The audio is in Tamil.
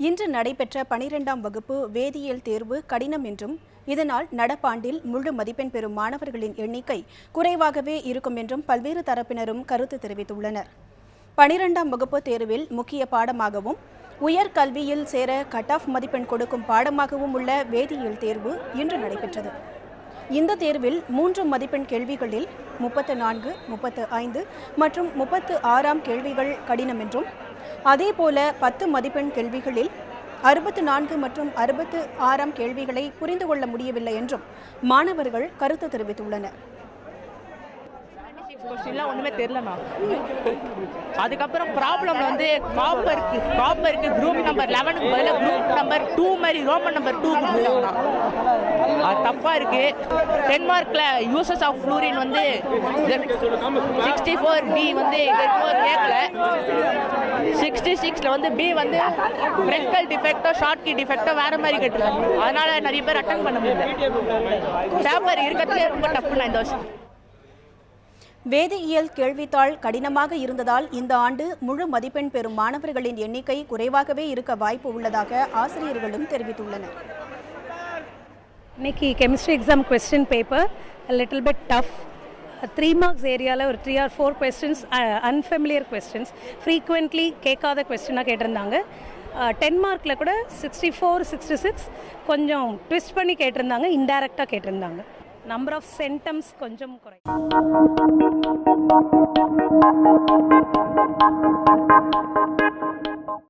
இன்று நடைபெற்ற 12ஆம் வகுப்பு வேதியியல் தேர்வு கடினம் என்றும் இதனால் நடப்பாண்டில் முழு மதிப்பெண் பெறும் மாணவர்களின் எண்ணிக்கை குறைவாகவே இருக்கும் என்றும் பல்வேறு தரப்பினரும் கருத்து தெரிவித்துள்ளனர். 12ஆம் வகுப்பு தேர்வில் முக்கிய பாடமாகவும் உயர்கல்வியில் சேர கட் ஆஃப் மதிப்பெண் கொடுக்கும் பாடமாகவும் உள்ள வேதியியல் தேர்வு இன்று நடைபெற்றது. இந்த தேர்வில் 3 மதிப்பெண் கேள்விகளில் 34, 35 மற்றும் 36ஆம் கேள்விகள் கடினம் என்றும், அதேபோல 10 மதிப்பெண் கேள்விகளில் 64 மற்றும் 66ஆம் கேள்விகளை புரிந்து கொள்ள முடியவில்லை என்றும் மாணவர்கள் கருத்து தெரிவித்துள்ளனர். ஒண்ணுமே தெரியலண்ணா. அதுக்கப்புறம் ப்ராப்ளம்ல வந்து காப்பருக்கு குரூப் நம்பர் 11க்கு பதிலா குரூப் நம்பர் 2 மாதிரி ரோமன் நம்பர் 2 கொடுத்துட்டாங்கண்ணா. அது தப்பா இருக்கு. டென்மார்க்ல யூசஸ் ஆஃப் ஃப்ளூரின் வந்து 64B வந்து கேட்கல. 66ல வந்து B வந்து Frenkel defect Schottky defect வேற மாதிரி கேட்டுருக்காங்க. அதனால நிறைய பேர் அட்டன் பண்ண முடியல. பேப்பர் இருக்கிறதுலே ரொம்ப டஃப்னா இந்த வருஷம். வேதியியல் கேள்வித்தாள் கடினமாக இருந்ததால் இந்த ஆண்டு முழு மதிப்பெண் பெறும் மாணவர்களின் எண்ணிக்கை குறைவாகவே இருக்க வாய்ப்பு உள்ளதாக ஆசிரியர்களும் தெரிவித்துள்ளனர். இன்னைக்கு chemistry exam question paper little bit tough. 3 marks ஏரியாவில் ஒரு 3 or 4 questions unfamiliar questions frequently கேட்காத கொஸ்டினாக கேட்டிருந்தாங்க. 10 மார்க்கில் கூட 64, 66 கொஞ்சம் ட்விஸ்ட் பண்ணி கேட்டிருந்தாங்க, இன்டைரக்டாக கேட்டிருந்தாங்க. நம்பர் ஆஃப் சென்டம்ஸ் கொஞ்சம் குறை.